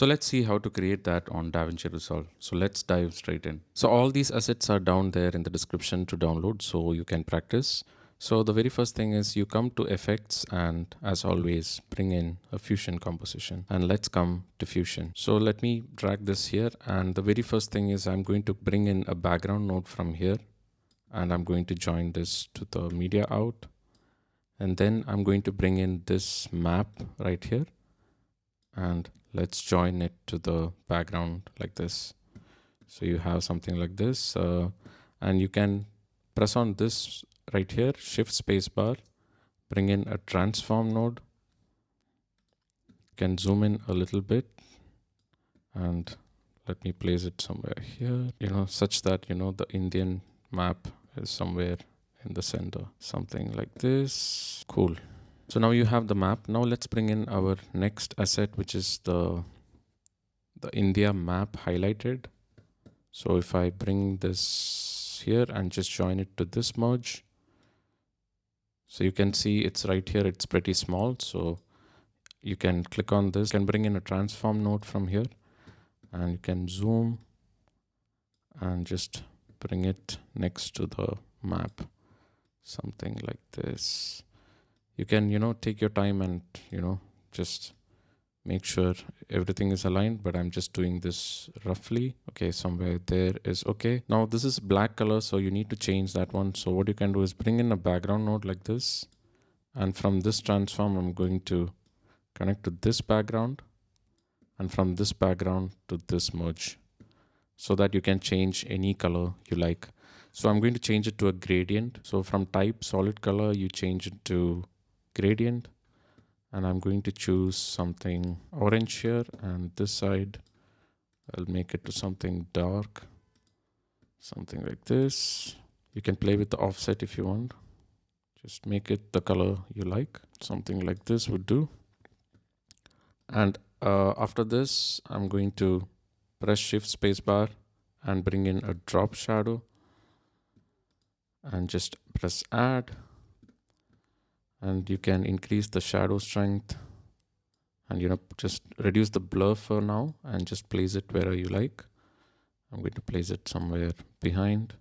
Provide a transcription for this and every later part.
So let's see how to create that on DaVinci Resolve. So let's dive straight in. So all these assets are down there in the description to download so you can practice. So the very first thing is you come to effects and as always bring in a fusion composition, and let's come to fusion. So let me drag this here, and the very first thing is I'm going to bring in a background node from here, and I'm going to join this to the media out, and then I'm going to bring in this map right here, and let's join it to the background like this. So you have something like this, and you can press on this right here, shift spacebar, bring in a transform node, can zoom in a little bit, and let me place it somewhere here, such that the Indian map is somewhere in the center, something like this. Cool. So now you have the map. Now let's bring in our next asset, which is the India map highlighted. So if I bring this here and just join it to this merge, so you can see it's right here, it's pretty small. So you can click on this, you can bring in a transform node from here, and you can zoom and just bring it next to the map, something like this. You can, take your time and, just make sure everything is aligned, but I'm just doing this roughly. Okay, somewhere there is okay. Now this is black color, so you need to change that one. So what you can do is bring in a background node like this, and from this transform I'm going to connect to this background, and from this background to this merge, so that you can change any color you like. So I'm going to change it to a gradient. So from type solid color, you change it to gradient, and I'm going to choose something orange here, and this side I'll make it to something dark, something like this. You can play with the offset if you want. Just make it the color you like. Something like this would do. And after this, I'm going to press shift spacebar and bring in a drop shadow, and just press add, and you can increase the shadow strength, and just reduce the blur for now and just place it wherever you like. I'm going to place it somewhere behind.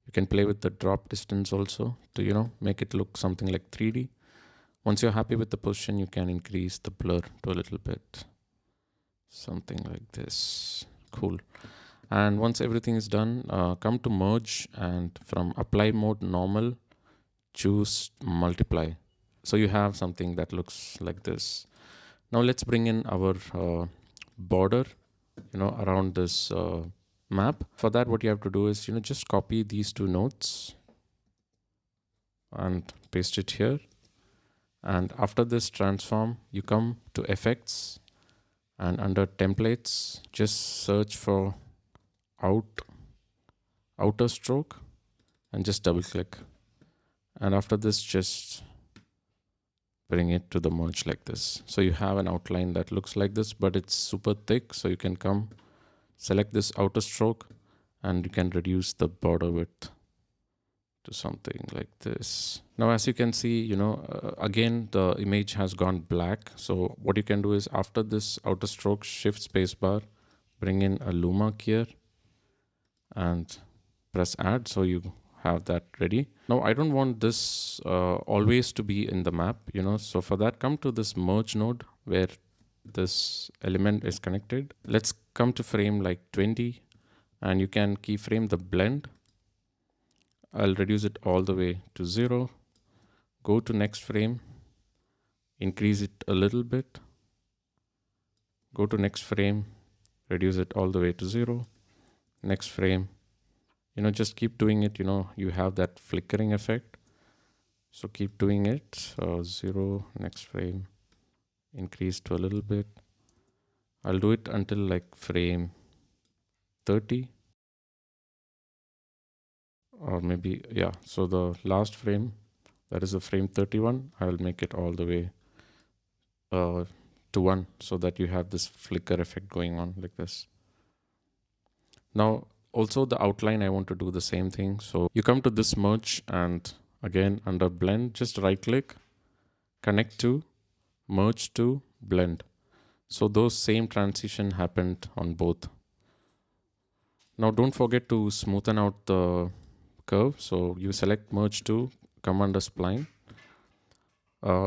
You can play with the drop distance also to make it look something like 3D. Once you're happy with the position, you can increase the blur to a little bit, something like this. Cool. And once everything is done, come to merge, and from apply mode normal, choose multiply. So you have something that looks like this. Now let's bring in our border, around this map. For that, what you have to do is, just copy these two nodes and paste it here. And after this transform, you come to effects, and under templates, just search for outer stroke and just double click. And after this, just bring it to the merge like this. So you have an outline that looks like this, but it's super thick. So you can come select this outer stroke, and you can reduce the border width to something like this. Now, as you can see, again, the image has gone black. So what you can do is after this outer stroke, shift spacebar, bring in a luma here and press add. So you have that ready. Now, I don't want this always to be in the map, so for that, come to this merge node where this element is connected. Let's come to frame like 20, and you can keyframe the blend. I'll reduce it all the way to 0. Go to next frame, increase it a little bit. Go to next frame, reduce it all the way to 0. Next frame, just keep doing it. You have that flickering effect. So keep doing it. 0, next frame, increase to a little bit. I'll do it until like frame 30. Or maybe, yeah. So the last frame, that is a frame 31. I'll make it all the way to 1, so that you have this flicker effect going on like this. Now, also the outline, I want to do the same thing. So you come to this merge, and again, under blend, just right click, connect to, merge to, blend. So those same transition happened on both. Now don't forget to smoothen out the curve. So you select merge to, come under spline.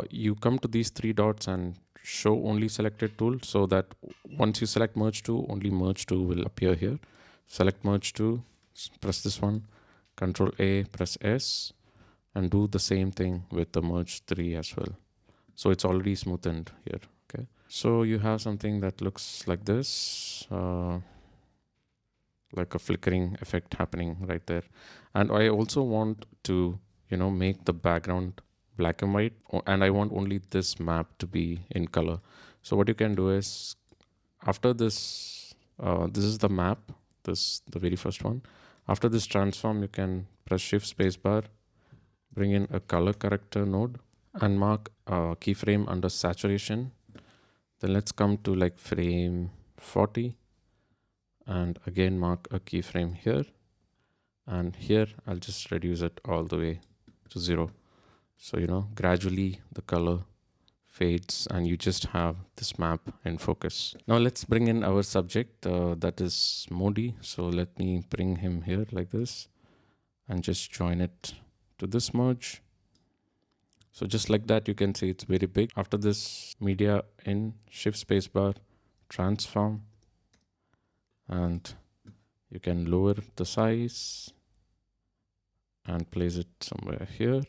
You come to these three dots and show only selected tool, so that once you select merge to, only merge to will appear here. Select merge to, press this one, Control A, press S, and do the same thing with the merge 3 as well. So it's already smoothened here. Okay, so you have something that looks like this, like a flickering effect happening right there. And I also want to, make the background black and white, and I want only this map to be in color. So what you can do is, after this, this is the map, the very first one. After this transform, you can press shift space bar, bring in a color corrector node, and mark a keyframe under saturation. Then let's come to like frame 40, and again mark a keyframe here, and here I'll just reduce it all the way to 0. So gradually the color fades and you just have this map in focus. Now let's bring in our subject, that is Modi. So let me bring him here like this and just join it to this merge. So just like that, you can see it's very big. After this, media in, shift space bar, transform, and you can lower the size and place it somewhere here.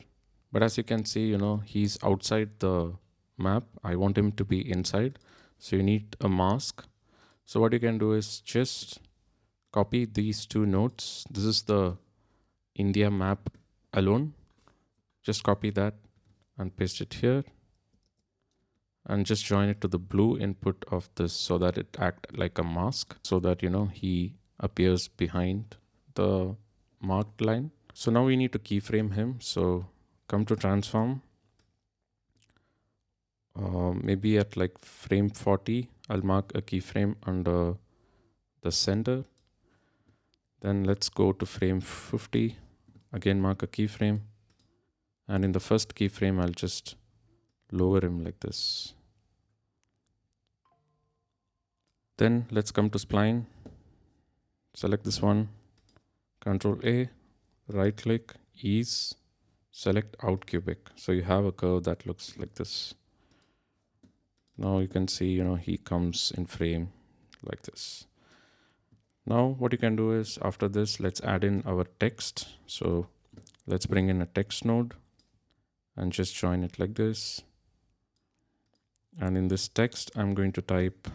But as you can see, he's outside the map. I want him to be inside. So you need a mask. So what you can do is just copy these two nodes. This is the India map alone. Just copy that and paste it here. And just join it to the blue input of this so that it act like a mask, so that he appears behind the marked line. So now we need to keyframe him. So come to transform, maybe at like frame 40, I'll mark a keyframe under the center. Then let's go to frame 50, again mark a keyframe, and in the first keyframe I'll just lower him like this. Then let's come to spline, select this one, Control A, right click, ease, select out cubic. So you have a curve that looks like this. Now you can see, he comes in frame like this. Now what you can do is, after this, let's add in our text. So let's bring in a text node and just join it like this. And in this text, I'm going to type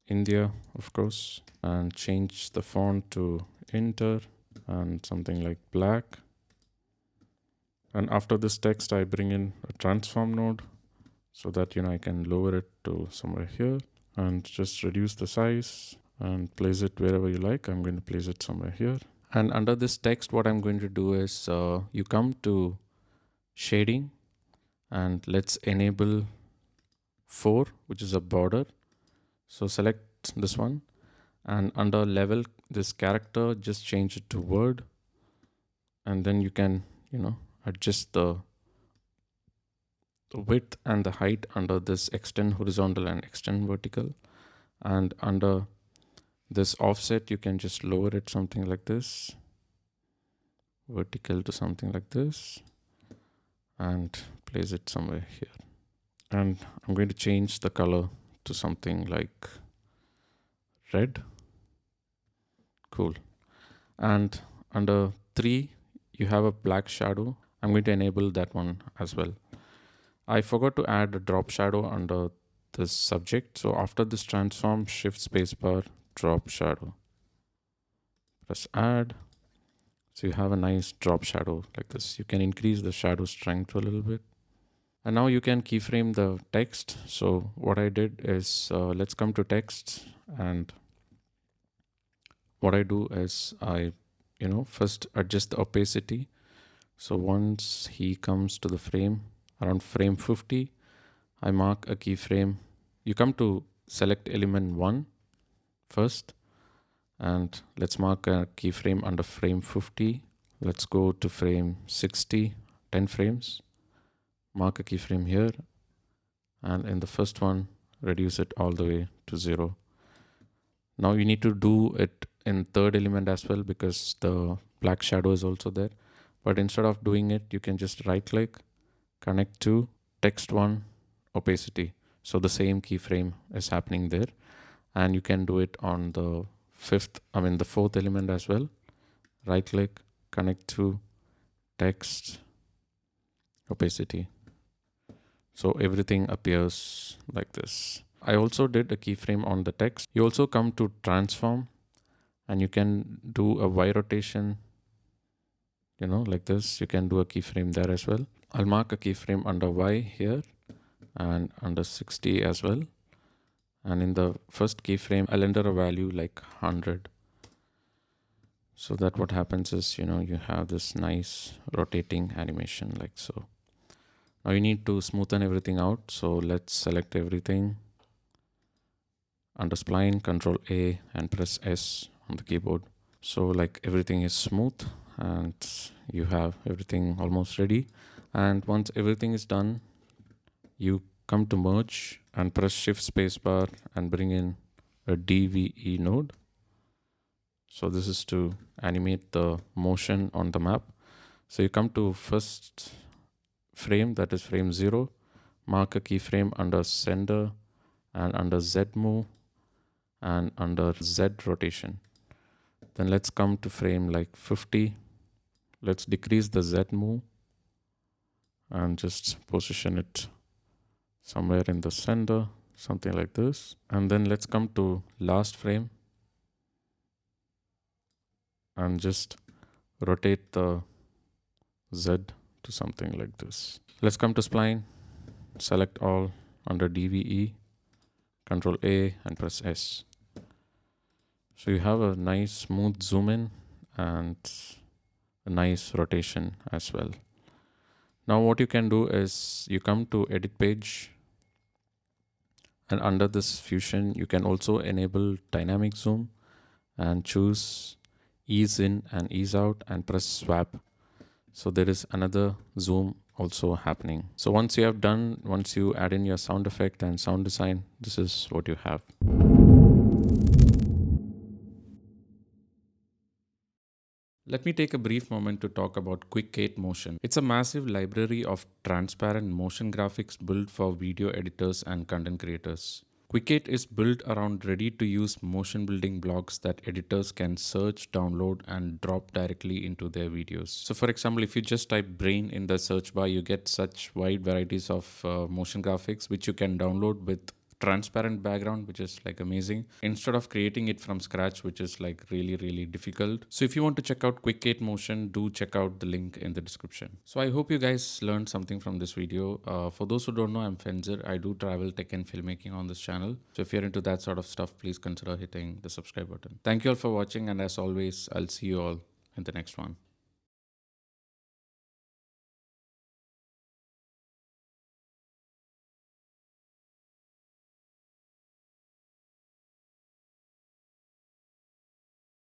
India, of course, and change the font to Inter and something like black. And after this text, I bring in a transform node so that I can lower it to somewhere here and just reduce the size and place it wherever you like. I'm going to place it somewhere here. And under this text, what I'm going to do is, you come to shading and let's enable 4, which is a border. So select this one, and under level, this character, just change it to word. And then you can, adjust the width and the height under this extend horizontal and extend vertical. And under this offset, you can just lower it something like this, vertical to something like this, and place it somewhere here. And I'm going to change the color to something like red. Cool. And under 3, you have a black shadow. I'm going to enable that one as well. I forgot to add a drop shadow under this subject. So after this transform, shift spacebar, drop shadow. Press add. So you have a nice drop shadow like this. You can increase the shadow strength a little bit. And now you can keyframe the text. So what I did is, let's come to text, and what I do is I, first adjust the opacity. So once he comes to the frame, around frame 50, I mark a keyframe. You come to select element 1 first, and let's mark a keyframe under frame 50. Let's go to frame 60, 10 frames. Mark a keyframe here, and in the first one, reduce it all the way to 0. Now you need to do it in third element as well because the black shadow is also there. But instead of doing it, you can just right click, connect to text 1 opacity. So the same keyframe is happening there. And you can do it on the the fourth element as well. Right click, connect to text opacity. So everything appears like this. I also did a keyframe on the text. You also come to transform and you can do a Y rotation, like this. You can do a keyframe there as well. I'll mark a keyframe under Y here and under 60 as well. And in the first keyframe, I'll enter a value like 100. So that what happens is, you have this nice rotating animation like so. Now you need to smoothen everything out. So let's select everything. Under spline, Control A and press S on the keyboard. So like everything is smooth and you have everything almost ready. And once everything is done, you come to merge and press Shift Spacebar and bring in a DVE node. So this is to animate the motion on the map. So you come to first frame, that is frame 0, mark a keyframe under sender and under Z move and under Z rotation. Then let's come to frame like 50. Let's decrease the Z move and just position it somewhere in the center, something like this. And then let's come to last frame and just rotate the Z to something like this. Let's come to spline, select all under DVE, Control A and press S. So you have a nice smooth zoom in and a nice rotation as well. Now what you can do is you come to edit page and under this fusion you can also enable dynamic zoom and choose ease in and ease out and press swap. So there is another zoom also happening. So once you add in your sound effect and sound design, this is what you have. Let me take a brief moment to talk about Quickate Motion. It's a massive library of transparent motion graphics built for video editors and content creators. Quickate is built around ready-to-use motion building blocks that editors can search, download, and drop directly into their videos. So for example, if you just type brain in the search bar, you get such wide varieties of motion graphics which you can download with transparent background, which is like amazing, instead of creating it from scratch, which is like really difficult. So if you want to check out Quickate Motion, do check out the link in the description. So I hope you guys learned something from this video. For those who don't know, I'm Fenzer. I do travel tech and filmmaking on this channel. So if you're into that sort of stuff, please consider hitting the subscribe button. Thank you all for watching, and as always, I'll see you all in the next one.